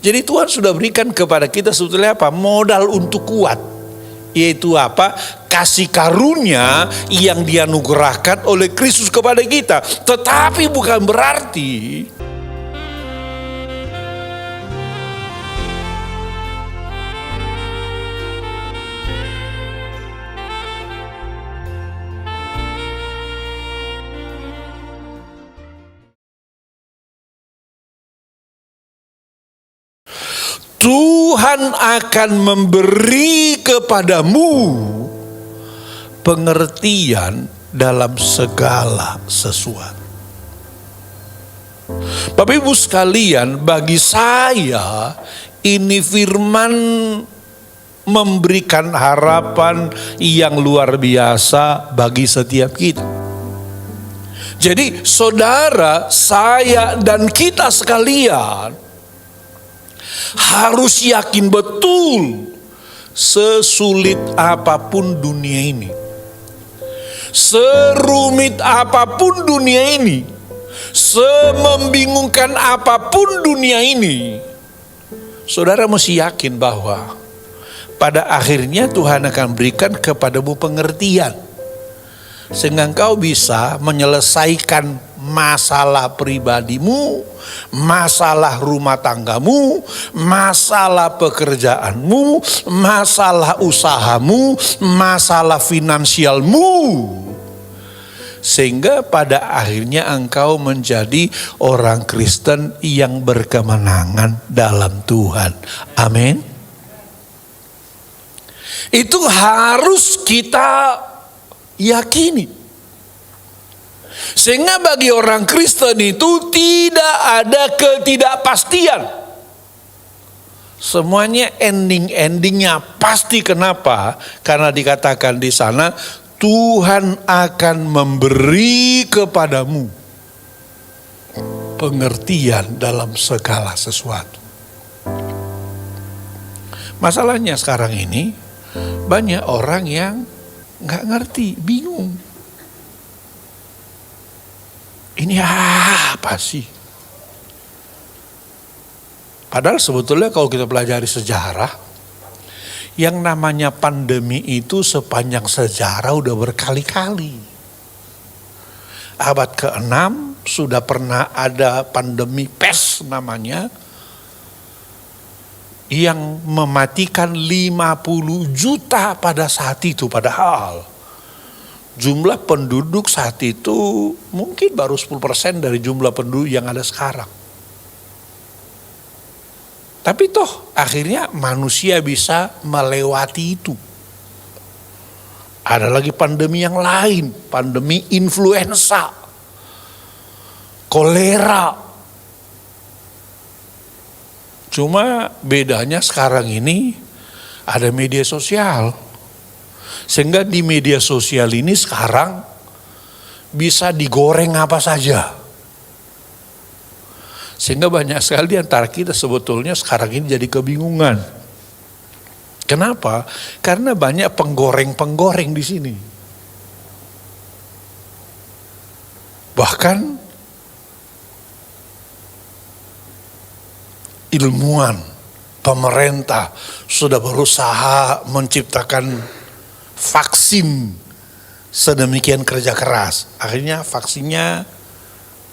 Jadi Tuhan sudah berikan kepada kita sebetulnya apa? Modal untuk kuat. Yaitu apa? Kasih karunia yang dianugerahkan oleh Kristus kepada kita. Tetapi bukan berarti Tuhan akan memberi kepadamu pengertian dalam segala sesuatu. Bapak Ibu sekalian, bagi saya ini firman memberikan harapan yang luar biasa bagi setiap kita. Jadi saudara, saya dan kita sekalian harus yakin betul, sesulit apapun dunia ini, serumit apapun dunia ini, semembingungkan apapun dunia ini, saudara mesti yakin bahwa pada akhirnya Tuhan akan berikan kepadamu pengertian, sehingga engkau bisa menyelesaikan masalah pribadimu, masalah rumah tanggamu, masalah pekerjaanmu, masalah usahamu, masalah finansialmu. Sehingga pada akhirnya engkau menjadi orang Kristen yang berkemenangan dalam Tuhan. Amin. Itu harus kita yakini. Sehingga bagi orang Kristen itu tidak ada ketidakpastian. Semuanya ending-endingnya pasti. Kenapa? Karena dikatakan di sana Tuhan akan memberi kepadamu pengertian dalam segala sesuatu. Masalahnya sekarang ini banyak orang yang nggak ngerti, bingung. Ini apa sih? Padahal sebetulnya kalau kita pelajari sejarah, yang namanya pandemi itu sepanjang sejarah udah berkali-kali. Abad ke-6 sudah pernah ada pandemi pes namanya, yang mematikan 50 juta pada saat itu. Padahal jumlah penduduk saat itu mungkin baru 10% dari jumlah penduduk yang ada sekarang. Tapi toh akhirnya manusia bisa melewati itu. Ada lagi pandemi yang lain, pandemi influenza, kolera. Cuma bedanya sekarang ini ada media sosial. Sehingga di media sosial ini sekarang bisa digoreng apa saja. Sehingga banyak sekali di antara kita sebetulnya sekarang ini jadi kebingungan. Kenapa? Karena banyak penggoreng-penggoreng di sini. Bahkan ilmuwan, pemerintah sudah berusaha menciptakan vaksin sedemikian kerja keras. Akhirnya vaksinnya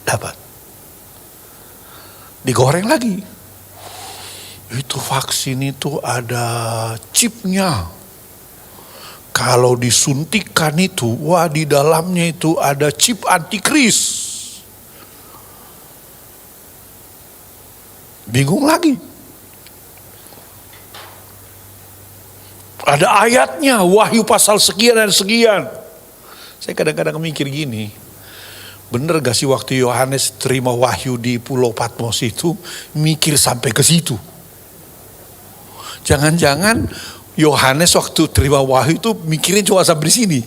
dapat. Digoreng lagi. Itu vaksin itu ada chipnya. Kalau disuntikan itu, wah di dalamnya itu ada chip antikris. Bingung lagi. Ada ayatnya, Wahyu pasal sekian dan sekian. Saya kadang-kadang mikir gini, bener gak sih waktu Yohanes terima wahyu di Pulau Patmos itu, mikir sampai ke situ? Jangan-jangan Yohanes waktu terima wahyu itu mikirnya cuma sampai di sini.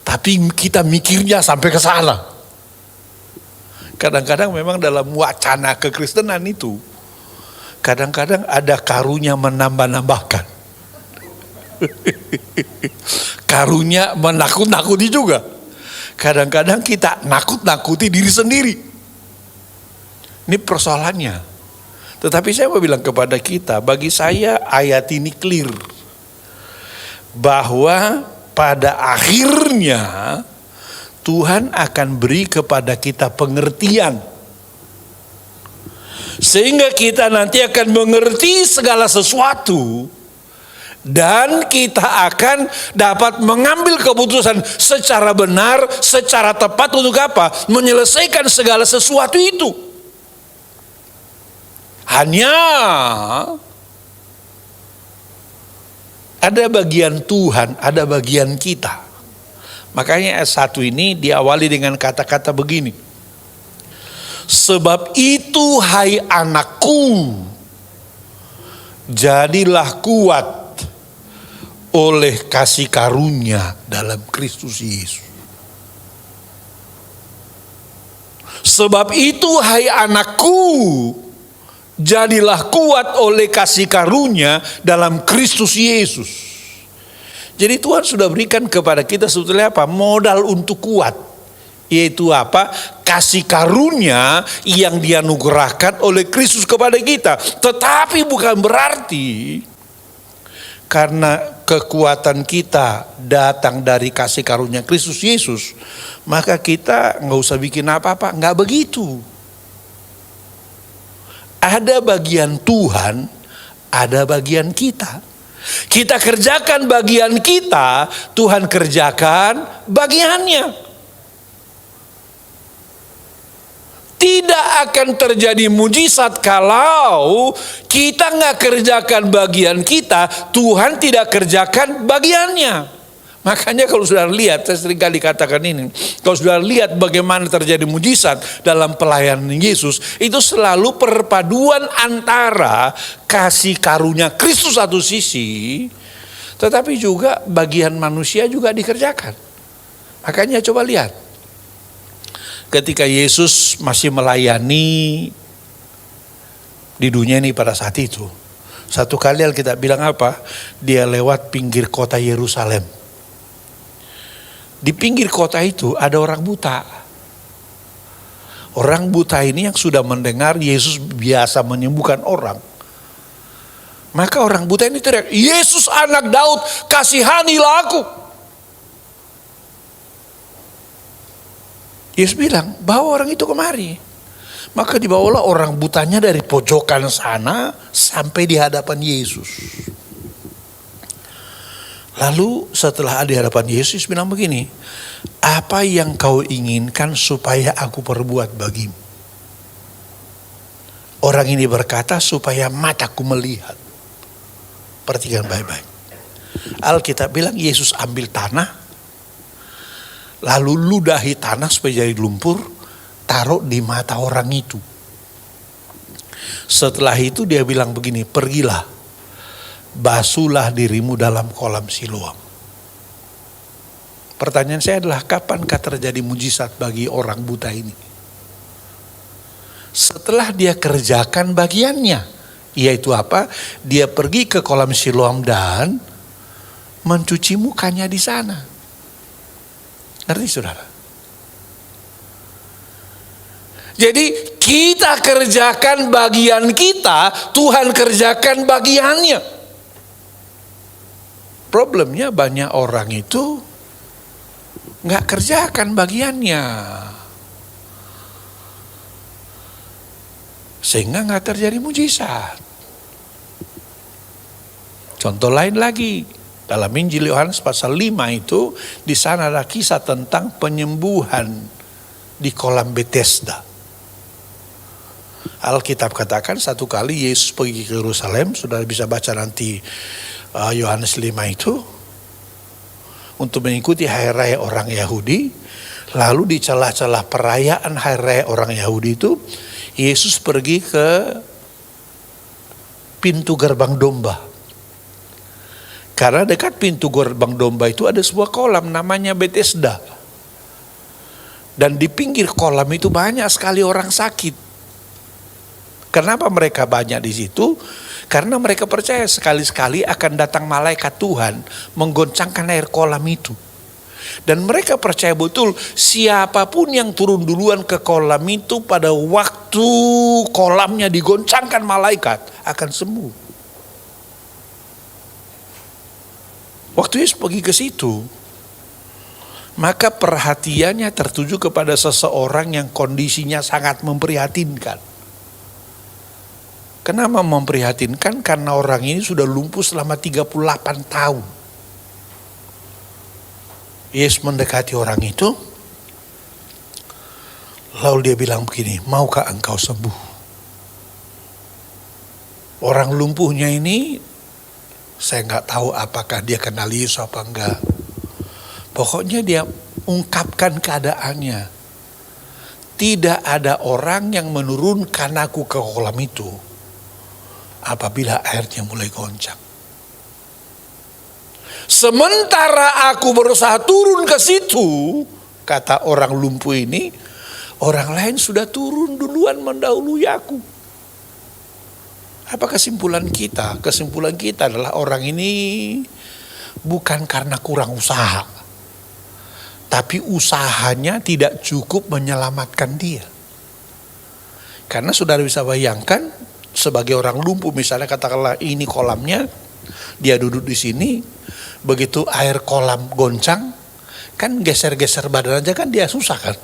Tapi kita mikirnya sampai ke sana. Kadang-kadang memang dalam wacana kekristenan itu, kadang-kadang ada karunia menambah-nambahkan. Karunia menakut-nakuti juga. Kadang-kadang kita nakut-nakuti diri sendiri. Ini persoalannya. Tetapi saya mau bilang kepada kita, bagi saya ayat ini clear. Bahwa pada akhirnya Tuhan akan beri kepada kita pengertian. Sehingga kita nanti akan mengerti segala sesuatu. Dan kita akan dapat mengambil keputusan secara benar, secara tepat untuk apa? Menyelesaikan segala sesuatu itu. Hanya ada bagian Tuhan, ada bagian kita. Makanya ayat 1 ini diawali dengan kata-kata begini. Sebab itu hai anakku, jadilah kuat oleh kasih karunia dalam Kristus Yesus. Sebab itu hai anakku, jadilah kuat oleh kasih karunia dalam Kristus Yesus. Jadi Tuhan sudah berikan kepada kita sebetulnya apa? Modal untuk kuat. Yaitu apa? Kasih karunia yang dianugerahkan oleh Kristus kepada kita. Tetapi bukan berarti karena kekuatan kita datang dari kasih karunia Kristus Yesus, maka kita nggak usah bikin apa-apa. Nggak begitu. Ada bagian Tuhan, ada bagian kita. Kita kerjakan bagian kita, Tuhan kerjakan bagiannya. Tidak akan terjadi mujizat kalau kita nggak kerjakan bagian kita, Tuhan tidak kerjakan bagiannya. Makanya kalau sudah lihat, saya sering kali katakan ini, kalau sudah lihat bagaimana terjadi mujizat dalam pelayanan Yesus, itu selalu perpaduan antara kasih karunia Kristus satu sisi, tetapi juga bagian manusia juga dikerjakan. Makanya coba lihat. Ketika Yesus masih melayani di dunia ini pada saat itu, satu kali Alkitab bilang apa? Dia lewat pinggir kota Yerusalem. Di pinggir kota itu ada orang buta. Orang buta ini yang sudah mendengar Yesus biasa menyembuhkan orang. Maka orang buta ini teriak, Yesus anak Daud, kasihanilah aku. Yesus bilang, bawa orang itu kemari. Maka dibawalah orang butanya dari pojokan sana sampai di hadapan Yesus. Lalu setelah di hadapan Yesus bilang begini, apa yang kau inginkan supaya aku perbuat bagimu? Orang ini berkata, supaya mataku melihat. Perhatikan baik-baik. Alkitab bilang Yesus ambil tanah, lalu ludahi tanah supaya jadi lumpur, taruh di mata orang itu. Setelah itu dia bilang begini, pergilah, basuhlah dirimu dalam kolam Siloam. Pertanyaan saya adalah, kapankah terjadi mujizat bagi orang buta ini? Setelah dia kerjakan bagiannya, yaitu apa? Dia pergi ke kolam Siloam dan mencuci mukanya di sana. Ngerti saudara? Jadi kita kerjakan bagian kita, Tuhan kerjakan bagiannya. Problemnya banyak orang itu nggak kerjakan bagiannya, sehingga nggak terjadi mujizat. Contoh lain lagi. Dalam Injil Yohanes pasal 5 itu, di sana ada kisah tentang penyembuhan di kolam Bethesda. Alkitab katakan satu kali Yesus pergi ke Yerusalem, sudah bisa baca nanti Yohanes 5 itu, untuk mengikuti hari raya orang Yahudi. Lalu di celah-celah perayaan hari raya orang Yahudi itu, Yesus pergi ke pintu gerbang domba. Karena dekat pintu gerbang domba itu ada sebuah kolam namanya Bethesda. Dan di pinggir kolam itu banyak sekali orang sakit. Kenapa mereka banyak di situ? Karena mereka percaya sekali-sekali akan datang malaikat Tuhan menggoncangkan air kolam itu. Dan mereka percaya betul siapapun yang turun duluan ke kolam itu pada waktu kolamnya digoncangkan malaikat akan sembuh. Waktu Yesus pergi ke situ, maka perhatiannya tertuju kepada seseorang yang kondisinya sangat memprihatinkan. Kenapa memprihatinkan? Karena orang ini sudah lumpuh selama 38 tahun. Yesus mendekati orang itu, lalu dia bilang begini, maukah engkau sembuh? Orang lumpuhnya ini, saya nggak tahu apakah dia kenal Yesus apa enggak. Pokoknya dia ungkapkan keadaannya. Tidak ada orang yang menurunkan aku ke kolam itu apabila airnya mulai goncang. Sementara aku berusaha turun ke situ, kata orang lumpuh ini, orang lain sudah turun duluan mendahului aku. Apa kesimpulan kita? Kesimpulan kita adalah orang ini bukan karena kurang usaha, tapi usahanya tidak cukup menyelamatkan dia. Karena saudara bisa bayangkan, sebagai orang lumpuh misalnya katakanlah ini kolamnya, dia duduk di sini, begitu air kolam goncang, kan geser-geser badan aja kan dia susah kan.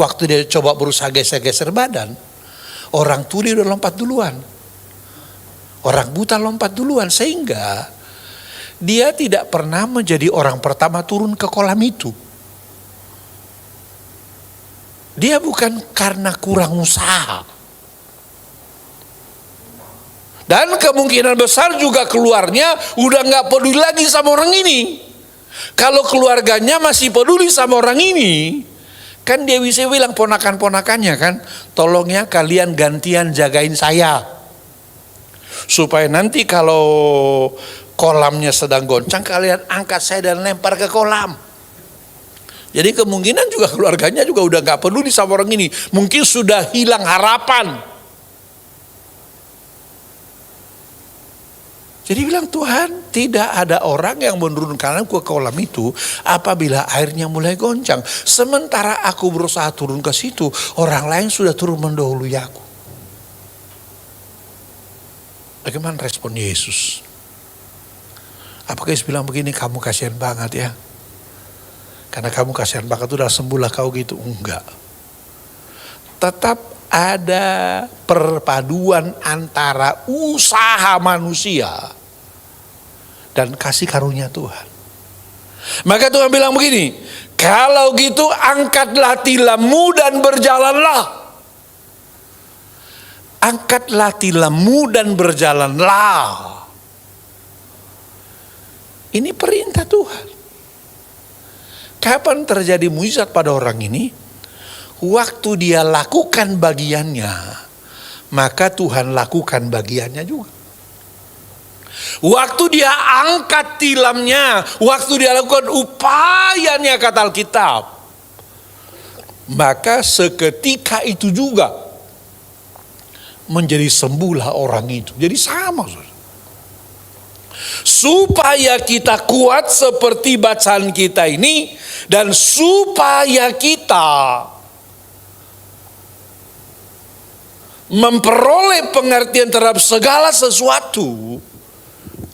Waktu dia coba berusaha geser-geser badan, orang tuli udah lompat duluan. Orang buta lompat duluan, sehingga dia tidak pernah menjadi orang pertama turun ke kolam itu. Dia bukan karena kurang usaha. Dan kemungkinan besar juga keluarnya udah gak peduli lagi sama orang ini. Kalau keluarganya masih peduli sama orang ini, kan dia bisa bilang ponakan-ponakannya kan, tolong ya kalian gantian jagain saya. Supaya nanti kalau kolamnya sedang goncang, kalian angkat saya dan lempar ke kolam. Jadi kemungkinan juga keluarganya juga udah gak peduli sama orang ini. Mungkin sudah hilang harapan. Jadi bilang, Tuhan, tidak ada orang yang menurunkan aku ke kolam itu apabila airnya mulai goncang. Sementara aku berusaha turun ke situ, orang lain sudah turun mendahului aku. Bagaimana respon Yesus? Apakah Yesus bilang begini, kamu kasihan banget ya? Karena kamu kasihan banget, udah sembuhlah kau gitu. Enggak. Tetap ada perpaduan antara usaha manusia dan kasih karunia Tuhan. Maka Tuhan bilang begini, kalau gitu angkatlah tilammu dan berjalanlah. Angkatlah tilammu dan berjalanlah. Ini perintah Tuhan. Kapan terjadi mujizat pada orang ini? Waktu dia lakukan bagiannya, maka Tuhan lakukan bagiannya juga. Waktu dia angkat tilamnya, waktu dia lakukan upayanya kata Alkitab, maka seketika itu juga menjadi sembuhlah orang itu. Jadi sama, saudara. Supaya kita kuat seperti bacaan kita ini, dan supaya kita memperoleh pengertian terhadap segala sesuatu,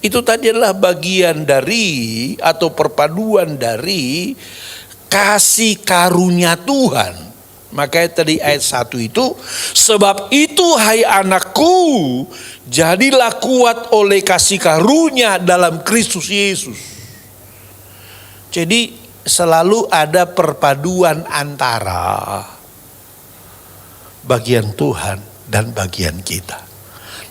itu tadi adalah bagian dari atau perpaduan dari kasih karunia Tuhan. Makanya tadi ayat 1 itu, sebab itu hai anakku, jadilah kuat oleh kasih karunia dalam Kristus Yesus. Jadi selalu ada perpaduan antara bagian Tuhan dan bagian kita.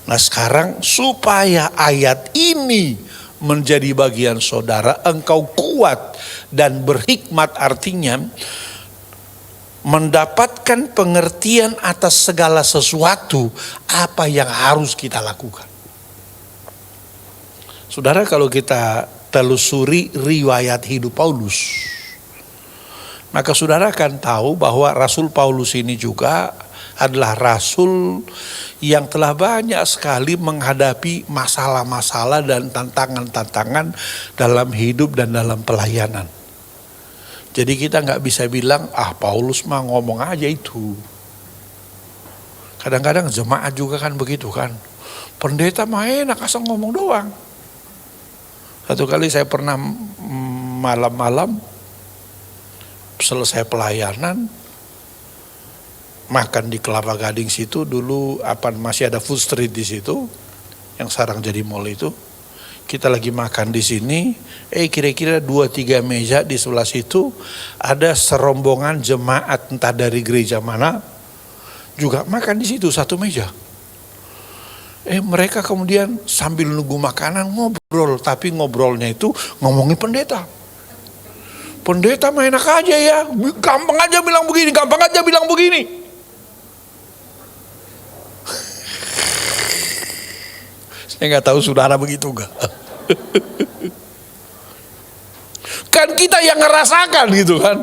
Nah sekarang supaya ayat ini menjadi bagian saudara, engkau kuat dan berhikmat, artinya mendapatkan pengertian atas segala sesuatu apa yang harus kita lakukan. Saudara, kalau kita telusuri riwayat hidup Paulus, maka saudara akan tahu bahwa Rasul Paulus ini juga adalah rasul yang telah banyak sekali menghadapi masalah-masalah dan tantangan-tantangan dalam hidup dan dalam pelayanan. Jadi kita nggak bisa bilang, Paulus mah ngomong aja itu. Kadang-kadang jemaat juga kan begitu kan. Pendeta mah enak asal ngomong doang. Satu kali saya pernah malam-malam selesai pelayanan, makan di Kelapa Gading situ, dulu masih ada food street di situ, yang sekarang jadi mall itu. Kita lagi makan di sini, kira-kira 2-3 meja di sebelah situ ada serombongan jemaat entah dari gereja mana juga makan di situ satu meja. Mereka kemudian sambil nunggu makanan ngobrol, tapi ngobrolnya itu ngomongin pendeta. Pendeta mah enak aja ya, gampang aja bilang begini, gampang aja bilang begini. Saya nggak tahu saudara begitu nggak? Kan kita yang ngerasakan gitu kan.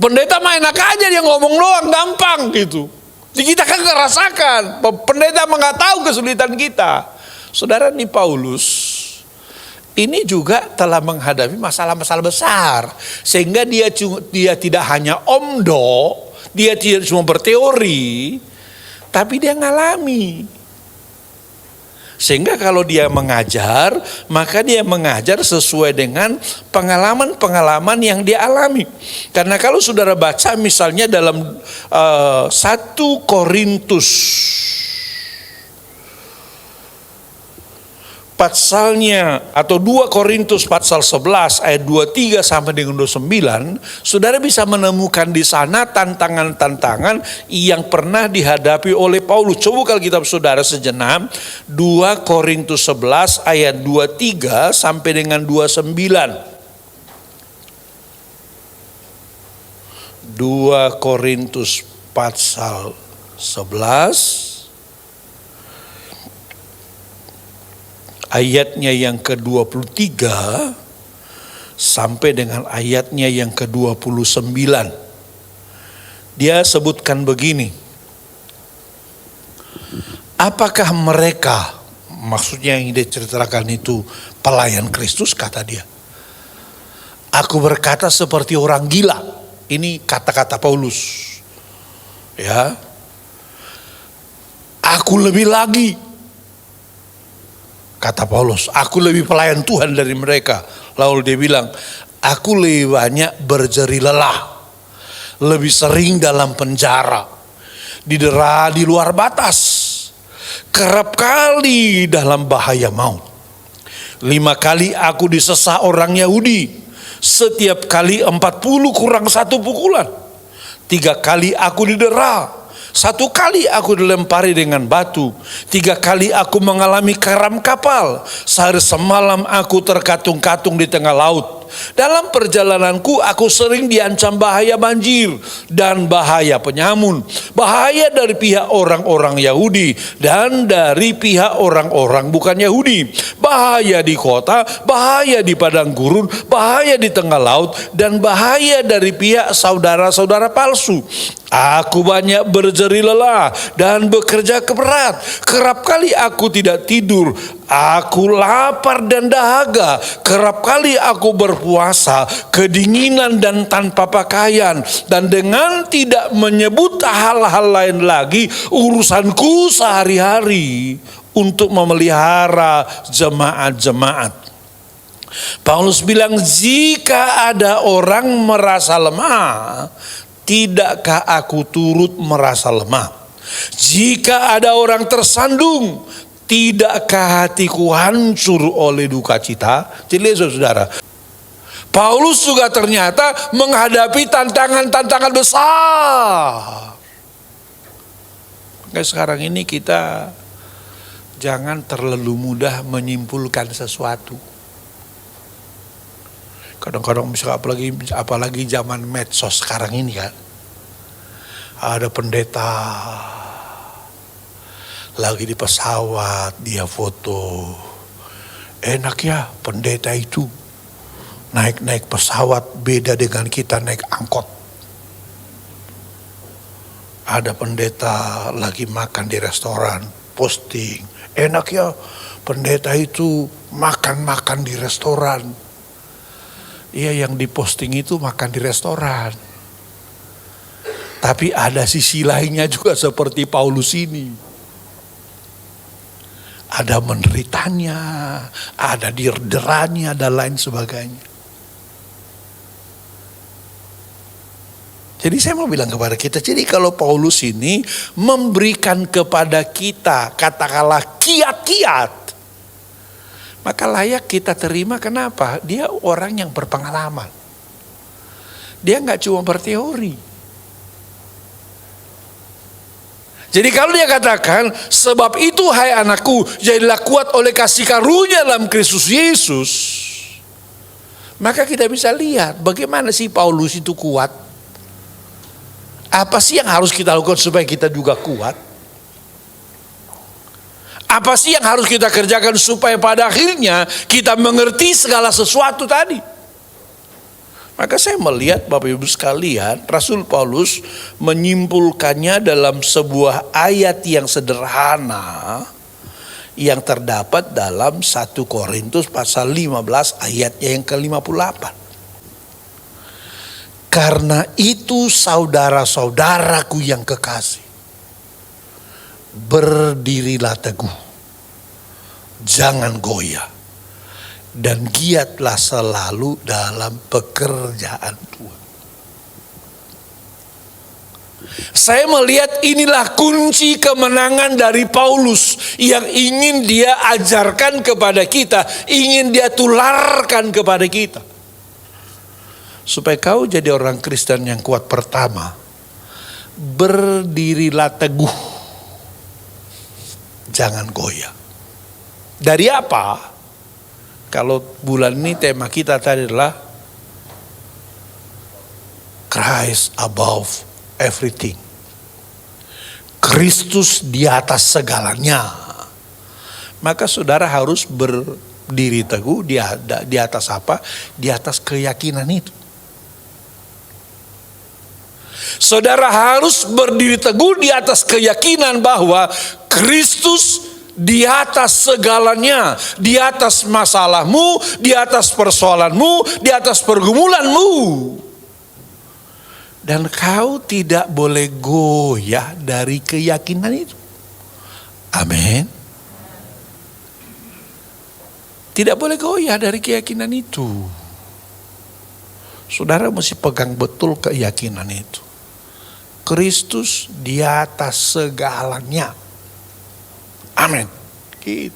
Pendeta mah enak aja dia ngomong doang gampang gitu. Kita kan ngerasakan. Pendeta mah nggak tahu kesulitan kita. Saudara, nih Paulus ini juga telah menghadapi masalah-masalah besar, sehingga dia tidak hanya omdo, dia tidak cuma berteori, tapi dia ngalami. Sehingga kalau dia mengajar, maka dia mengajar sesuai dengan pengalaman-pengalaman yang dia alami. Karena kalau saudara baca misalnya dalam 1 Korintus pasalnya, atau 2 Korintus pasal 11 ayat 23 sampai dengan 29, saudara bisa menemukan di sana tantangan-tantangan yang pernah dihadapi oleh Paulus. Coba kalau kitab saudara sejenak, 2 Korintus 11 ayat 23 sampai dengan 29. 2 Korintus pasal 11 ayatnya yang ke-23 sampai dengan ayatnya yang ke-29. Dia sebutkan begini. Apakah mereka, maksudnya yang dia ceritakan itu pelayan Kristus, kata dia. Aku berkata seperti orang gila. Ini kata-kata Paulus. Ya. Aku lebih lagi, kata Paulus, aku lebih pelayan Tuhan dari mereka. Lalu dia bilang, aku lebih banyak berjeri lelah, lebih sering dalam penjara, didera di luar batas, kerap kali dalam bahaya maut. 5 kali aku disesah orang Yahudi, setiap kali 40 kurang 1 pukulan. 3 kali aku didera, 1 kali aku dilempari dengan batu, 3 kali aku mengalami karam kapal, sehari semalam aku terkatung-katung di tengah laut. Dalam perjalananku aku sering diancam bahaya banjir dan bahaya penyamun, bahaya dari pihak orang-orang Yahudi dan dari pihak orang-orang bukan Yahudi, bahaya di kota, bahaya di padang gurun, bahaya di tengah laut, dan bahaya dari pihak saudara-saudara palsu. Aku banyak berjeri lelah dan bekerja keras. Kerap kali aku tidak tidur. Aku lapar dan dahaga. Kerap kali aku berpuasa, kedinginan dan tanpa pakaian. Dan dengan tidak menyebut hal-hal lain lagi, urusanku sehari-hari untuk memelihara jemaat-jemaat. Paulus bilang, jika ada orang merasa lemah, tidakkah aku turut merasa lemah? Jika ada orang tersandung, tidakkah hatiku hancur oleh duka cita? Jadi saudara, Paulus juga ternyata menghadapi tantangan-tantangan besar. Maka sekarang ini kita jangan terlalu mudah menyimpulkan sesuatu. Kadang-kadang misalnya apalagi zaman medsos sekarang ini kan, ada pendeta lagi di pesawat, dia foto. Enak ya pendeta itu naik pesawat, beda dengan kita naik angkot. Ada pendeta lagi makan di restoran, posting. Enak ya pendeta itu makan-makan di restoran. Iya, yang diposting itu makan di restoran. Tapi ada sisi lainnya juga seperti Paulus ini. Ada menderitanya, ada deranya, dan lain sebagainya. Jadi saya mau bilang kepada kita, jadi kalau Paulus ini memberikan kepada kita, katakanlah kiat-kiat, maka layak kita terima. Kenapa? Dia orang yang berpengalaman. Dia nggak cuma berteori. Jadi kalau dia katakan, sebab itu hai anakku, jadilah kuat oleh kasih karunia dalam Kristus Yesus. Maka kita bisa lihat bagaimana sih Paulus itu kuat. Apa sih yang harus kita lakukan supaya kita juga kuat? Apa sih yang harus kita kerjakan supaya pada akhirnya kita mengerti segala sesuatu tadi? Maka saya melihat Bapak Ibu sekalian, Rasul Paulus menyimpulkannya dalam sebuah ayat yang sederhana yang terdapat dalam 1 Korintus pasal 15 ayatnya yang ke-58. Karena itu saudara-saudaraku yang kekasih, berdirilah teguh, jangan goyah, dan giatlah selalu dalam pekerjaan Tuhan. Saya melihat inilah kunci kemenangan dari Paulus yang ingin dia ajarkan kepada kita, ingin dia tularkan kepada kita. Supaya kau jadi orang Kristen yang kuat, pertama, berdirilah teguh, jangan goyah. Dari apa? Kalau bulan ini tema kita tadi adalah Christ above everything. Kristus di atas segalanya. Maka saudara harus berdiri teguh di atas apa? Di atas keyakinan itu. Saudara harus berdiri teguh di atas keyakinan bahwa Kristus di atas segalanya, di atas masalahmu, di atas persoalanmu, di atas pergumulanmu. Dan kau tidak boleh goyah dari keyakinan itu. Amin. Tidak boleh goyah dari keyakinan itu. Saudara mesti pegang betul keyakinan itu. Kristus di atas segalanya. Amin. Gitu.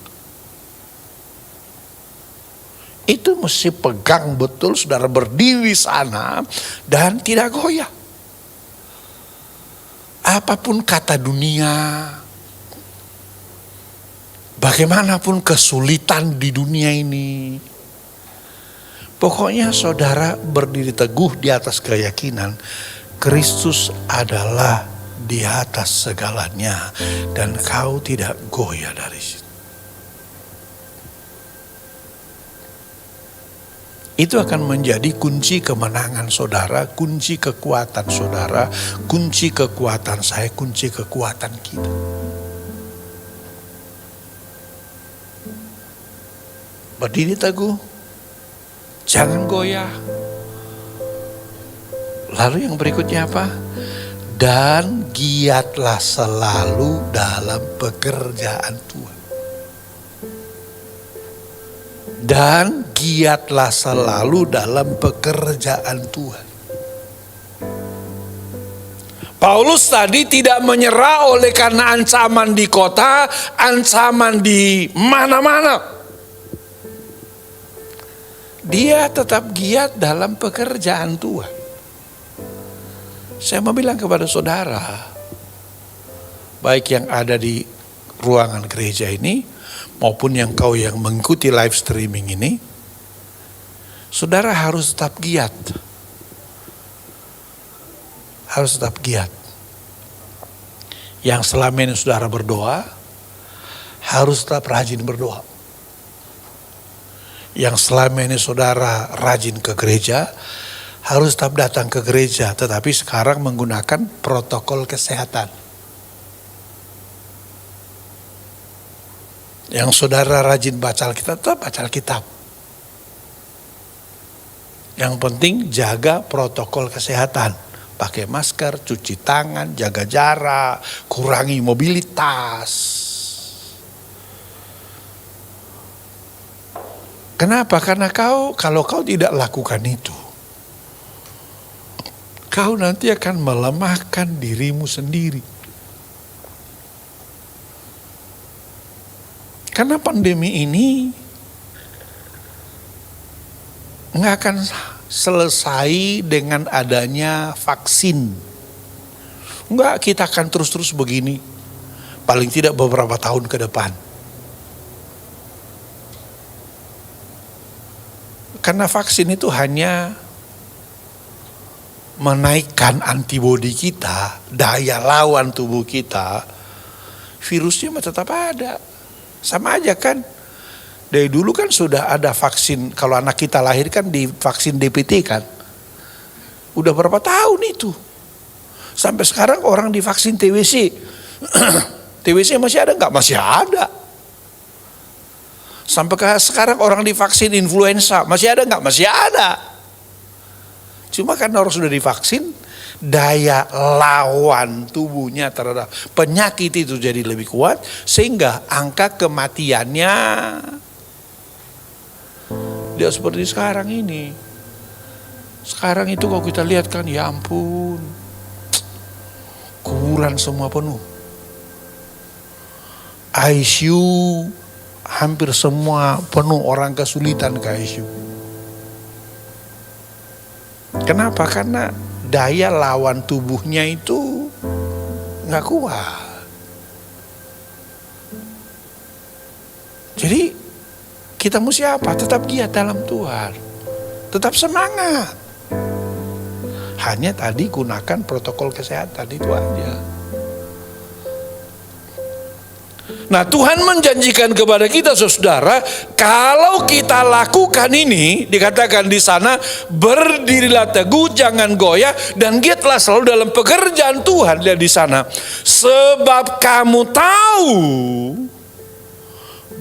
Itu mesti pegang betul, saudara berdiri sana dan tidak goyah. Apapun kata dunia, bagaimanapun kesulitan di dunia ini, pokoknya saudara berdiri teguh di atas keyakinan Kristus adalah di atas segalanya dan kau tidak goyah dari situ. Itu akan menjadi kunci kemenangan saudara, kunci kekuatan saudara, kunci kekuatan saya, kunci kekuatan kita. Berdiri teguh, jangan goyah. Lalu yang berikutnya apa? Dan giatlah selalu dalam pekerjaan Tuhan. Dan giatlah selalu dalam pekerjaan Tuhan. Paulus tadi tidak menyerah oleh karena ancaman di kota, ancaman di mana-mana. Dia tetap giat dalam pekerjaan Tuhan. Saya mau bilang kepada saudara, baik yang ada di ruangan gereja ini, maupun yang mengikuti live streaming ini, saudara harus tetap giat. Harus tetap giat. Yang selama ini saudara berdoa, harus tetap rajin berdoa. Yang selama ini saudara rajin ke gereja, harus tetap datang ke gereja, tetapi sekarang menggunakan protokol kesehatan. Yang saudara rajin baca Alkitab, tetap baca Alkitab. Yang penting jaga protokol kesehatan. Pakai masker, cuci tangan, jaga jarak, kurangi mobilitas. Kenapa? Karena kalau kau tidak lakukan itu, kau nanti akan melemahkan dirimu sendiri. Karena pandemi ini nggak akan selesai dengan adanya vaksin. Enggak, kita akan terus-terus begini. Paling tidak beberapa tahun ke depan. Karena vaksin itu hanya menaikkan antibodi kita, daya lawan tubuh kita. Virusnya tetap ada. Sama aja kan. Dari dulu kan sudah ada vaksin, kalau anak kita lahir kan di vaksin DPT kan. Udah berapa tahun itu. Sampai sekarang orang divaksin TBC. TBC masih ada nggak? Masih ada. Sampai sekarang orang divaksin influenza, masih ada nggak? Masih ada. Cuma karena orang sudah divaksin, daya lawan tubuhnya terhadap penyakit itu jadi lebih kuat, sehingga angka kematiannya dia seperti sekarang ini. Sekarang itu kalau kita lihat kan, ya ampun, kuburan semua penuh. ICU hampir semua penuh, orang kesulitan ke ICU. Kenapa? Karena daya lawan tubuhnya itu nggak kuat. Jadi kita mesti apa? Tetap giat dalam Tuhan. Tetap semangat. Hanya tadi gunakan protokol kesehatan itu aja. Nah, Tuhan menjanjikan kepada kita, saudara, kalau kita lakukan ini, dikatakan di sana, berdirilah teguh, jangan goyah, dan giatlah selalu dalam pekerjaan Tuhan. Lihat di sana, sebab kamu tahu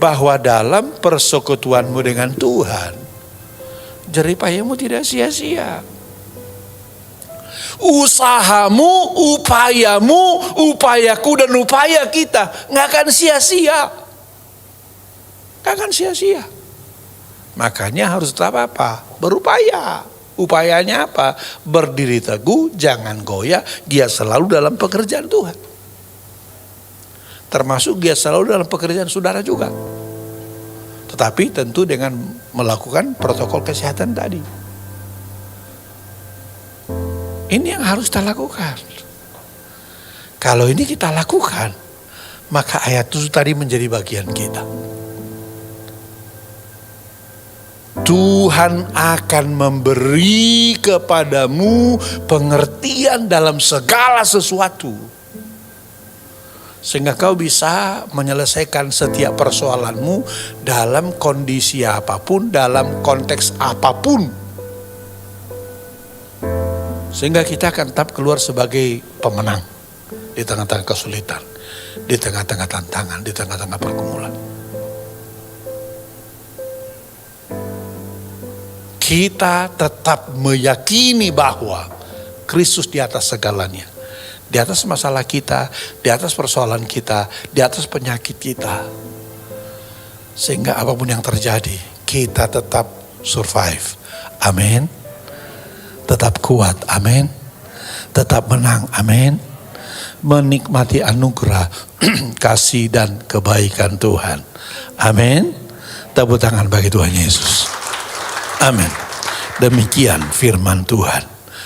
bahwa dalam persekutuanmu dengan Tuhan, jerih payahmu tidak sia-sia. Usahamu, upayamu, upayaku, dan upaya kita nggak akan sia-sia. Nggak akan sia-sia. Makanya harus tetap apa? Berupaya. Upayanya apa? Berdiri teguh, jangan goyah, giat selalu dalam pekerjaan Tuhan. Termasuk giat selalu dalam pekerjaan saudara juga. Tetapi tentu dengan melakukan protokol kesehatan tadi. Ini yang harus kita lakukan. Kalau ini kita lakukan, maka ayat itu tadi menjadi bagian kita. Tuhan akan memberi kepadamu pengertian dalam segala sesuatu, sehingga kau bisa menyelesaikan setiap persoalanmu dalam kondisi apapun, dalam konteks apapun. Sehingga kita akan tetap keluar sebagai pemenang di tengah-tengah kesulitan, di tengah-tengah tantangan, di tengah-tengah pergumulan. Kita tetap meyakini bahwa Kristus di atas segalanya. Di atas masalah kita, di atas persoalan kita, di atas penyakit kita. Sehingga apapun yang terjadi, kita tetap survive. Amin. Tetap kuat, amin. Tetap menang, amin. Menikmati anugerah, kasih dan kebaikan Tuhan. Amin. Tepuk tangan bagi Tuhan Yesus. Amin. Demikian firman Tuhan.